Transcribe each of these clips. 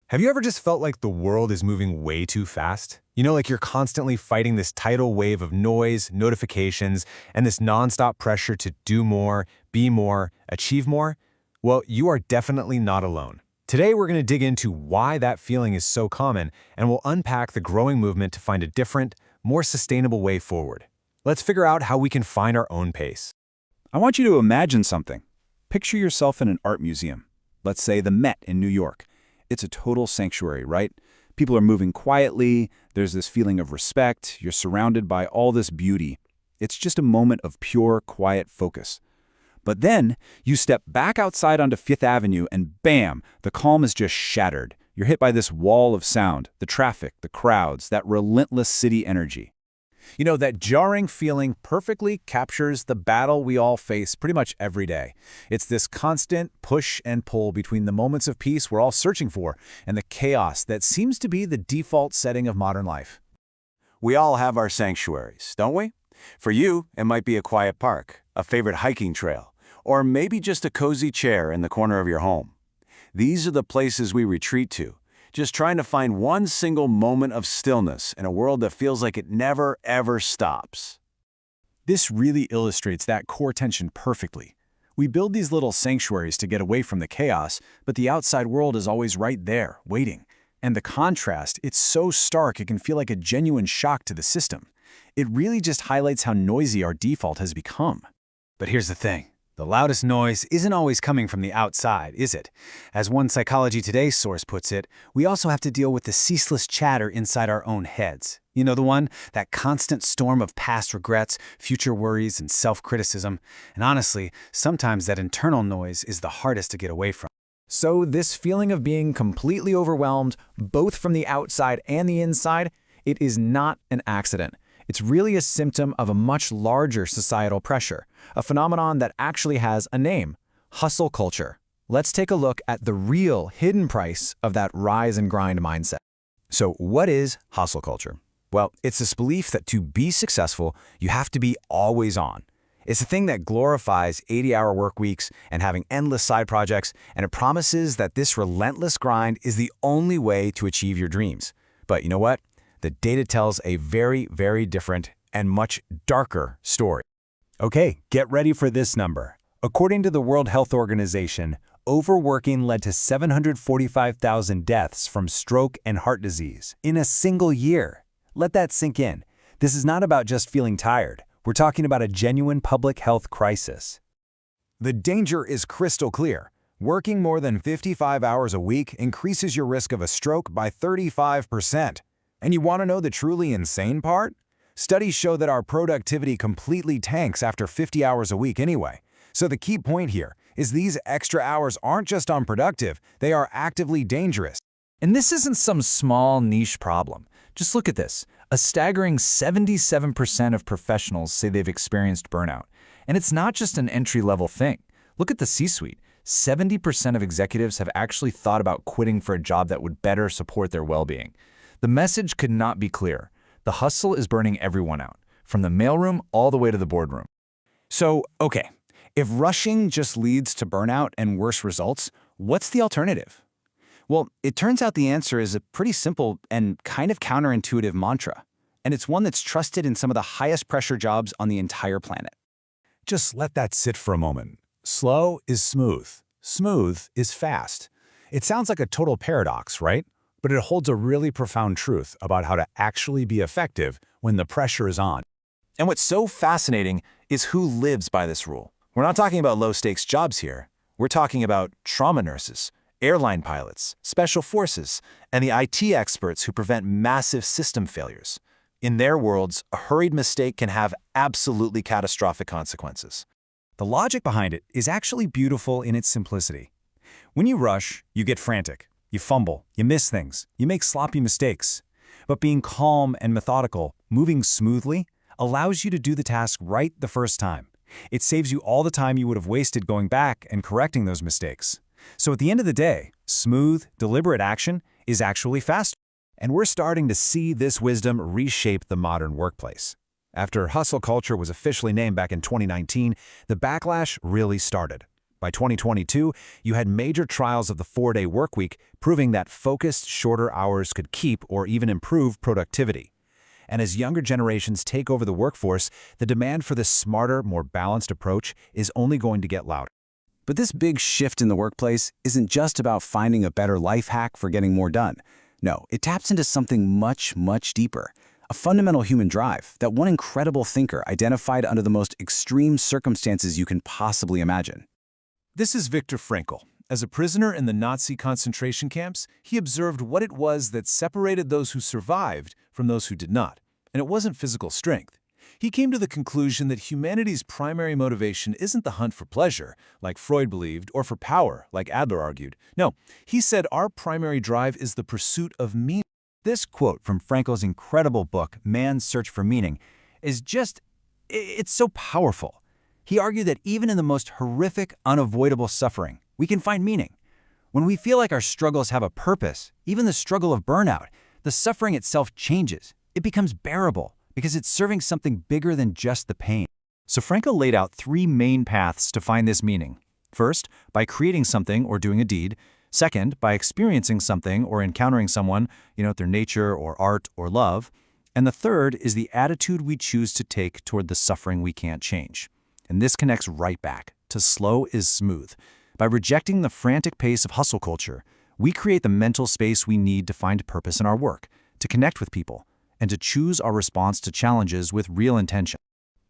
Have you ever just felt like the world is moving way too fast? Like you're constantly fighting this tidal wave of noise, notifications, and this nonstop pressure to do more, be more, achieve more? Well, you are definitely not alone. Today, we're going to dig into why that feeling is so common, and we'll unpack the growing movement to find a different, more sustainable way forward. Let's figure out how we can find our own pace. I want you to imagine something. Picture yourself in an art museum. Let's say the Met in New York. It's a total sanctuary, right? People are moving quietly, there's this feeling of respect, you're surrounded by all this beauty. It's just a moment of pure, quiet focus. But then, you step back outside onto Fifth Avenue and bam, the calm is just shattered. You're hit by this wall of sound, the traffic, the crowds, that relentless city energy. That jarring feeling perfectly captures the battle we all face pretty much every day. It's this constant push and pull between the moments of peace we're all searching for and the chaos that seems to be the default setting of modern life. We all have our sanctuaries, don't we? For you, it might be a quiet park, a favorite hiking trail, or maybe just a cozy chair in the corner of your home. These are the places we retreat to, just trying to find one single moment of stillness in a world that feels like it never, ever stops. This really illustrates that core tension perfectly. We build these little sanctuaries to get away from the chaos, but the outside world is always right there, waiting. And the contrast, it's so stark it can feel like a genuine shock to the system. It really just highlights how noisy our default has become. But here's the thing. The loudest noise isn't always coming from the outside, is it? As one Psychology Today source puts it, we also have to deal with the ceaseless chatter inside our own heads. The one? That constant storm of past regrets, future worries, and self-criticism. And honestly, sometimes that internal noise is the hardest to get away from. So this feeling of being completely overwhelmed, both from the outside and the inside, it is not an accident. It's really a symptom of a much larger societal pressure, a phenomenon that actually has a name: hustle culture. Let's take a look at the real hidden price of that rise and grind mindset. So what is hustle culture? Well, it's this belief that to be successful, you have to be always on. It's a thing that glorifies 80-hour work weeks and having endless side projects, and it promises that this relentless grind is the only way to achieve your dreams. But you know what? The data tells a very, very different and much darker story. Okay, get ready for this number. According to the World Health Organization, overworking led to 745,000 deaths from stroke and heart disease in a single year. Let that sink in. This is not about just feeling tired. We're talking about a genuine public health crisis. The danger is crystal clear. Working more than 55 hours a week increases your risk of a stroke by 35%. And you want to know the truly insane part? Studies show that our productivity completely tanks after 50 hours a week anyway. So the key point here is these extra hours aren't just unproductive, they are actively dangerous. And this isn't some small niche problem. Just look at this. A staggering 77% of professionals say they've experienced burnout. And it's not just an entry-level thing. Look at the C-suite. 70% of executives have actually thought about quitting for a job that would better support their well-being. The message could not be clearer. The hustle is burning everyone out, from the mailroom all the way to the boardroom. So, okay, if rushing just leads to burnout and worse results, what's the alternative? Well, it turns out the answer is a pretty simple and kind of counterintuitive mantra, and it's one that's trusted in some of the highest pressure jobs on the entire planet. Just let that sit for a moment. Slow is smooth. Smooth is fast. It sounds like a total paradox, right? But it holds a really profound truth about how to actually be effective when the pressure is on. And what's so fascinating is who lives by this rule. We're not talking about low-stakes jobs here. We're talking about trauma nurses, airline pilots, special forces, and the IT experts who prevent massive system failures. In their worlds, a hurried mistake can have absolutely catastrophic consequences. The logic behind it is actually beautiful in its simplicity. When you rush, you get frantic. You fumble, you miss things, you make sloppy mistakes. But being calm and methodical, moving smoothly, allows you to do the task right the first time. It saves you all the time you would have wasted going back and correcting those mistakes. So at the end of the day, smooth, deliberate action is actually faster. And we're starting to see this wisdom reshape the modern workplace. After hustle culture was officially named back in 2019, the backlash really started. By 2022, you had major trials of the 4-day workweek proving that focused, shorter hours could keep or even improve productivity. And as younger generations take over the workforce, the demand for this smarter, more balanced approach is only going to get louder. But this big shift in the workplace isn't just about finding a better life hack for getting more done. No, it taps into something much, much deeper. A fundamental human drive that one incredible thinker identified under the most extreme circumstances you can possibly imagine. This is Victor Frankl. As a prisoner in the Nazi concentration camps, he observed what it was that separated those who survived from those who did not. And it wasn't physical strength. He came to the conclusion that humanity's primary motivation isn't the hunt for pleasure, like Freud believed, or for power, like Adler argued. No, he said our primary drive is the pursuit of meaning. This quote from Frankl's incredible book, Man's Search for Meaning, it's so powerful. He argued that even in the most horrific, unavoidable suffering, we can find meaning. When we feel like our struggles have a purpose, even the struggle of burnout, the suffering itself changes. It becomes bearable because it's serving something bigger than just the pain. So Frankl laid out 3 main paths to find this meaning. First, by creating something or doing a deed. Second, by experiencing something or encountering someone, through nature or art or love. And the third is the attitude we choose to take toward the suffering we can't change. And this connects right back to slow is smooth. By rejecting the frantic pace of hustle culture, we create the mental space we need to find purpose in our work, to connect with people, and to choose our response to challenges with real intention.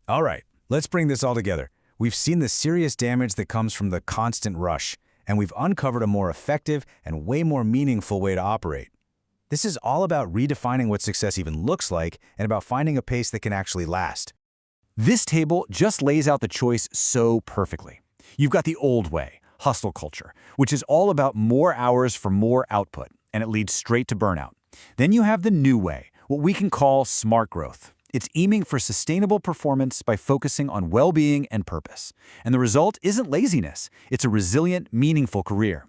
All right, let's bring this all together. We've seen the serious damage that comes from the constant rush, and we've uncovered a more effective and way more meaningful way to operate. This is all about redefining what success even looks like and about finding a pace that can actually last. This table just lays out the choice so perfectly. You've got the old way, hustle culture, which is all about more hours for more output, and it leads straight to burnout. Then you have the new way, what we can call smart growth. It's aiming for sustainable performance by focusing on well-being and purpose. And the result isn't laziness. It's a resilient, meaningful career.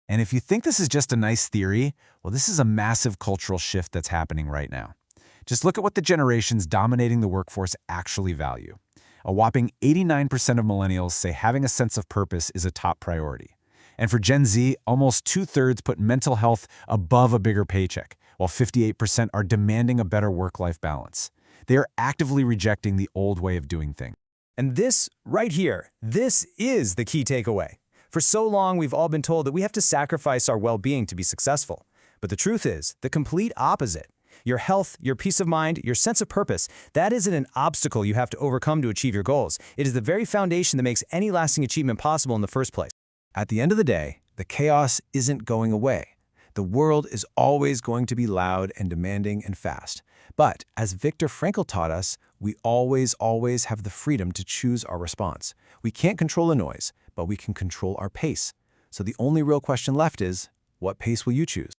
And if you think this is just a nice theory, well, this is a massive cultural shift that's happening right now. Just look at what the generations dominating the workforce actually value. A whopping 89% of millennials say having a sense of purpose is a top priority. And for Gen Z, almost 2/3 put mental health above a bigger paycheck, while 58% are demanding a better work-life balance. They are actively rejecting the old way of doing things. And this, right here, this is the key takeaway. For so long, we've all been told that we have to sacrifice our well-being to be successful. But the truth is the complete opposite. Your health, your peace of mind, your sense of purpose, that isn't an obstacle you have to overcome to achieve your goals. It is the very foundation that makes any lasting achievement possible in the first place. At the end of the day, the chaos isn't going away. The world is always going to be loud and demanding and fast. But as Victor Frankl taught us, we always have the freedom to choose our response. We can't control the noise, but we can control our pace. So the only real question left is, what pace will you choose?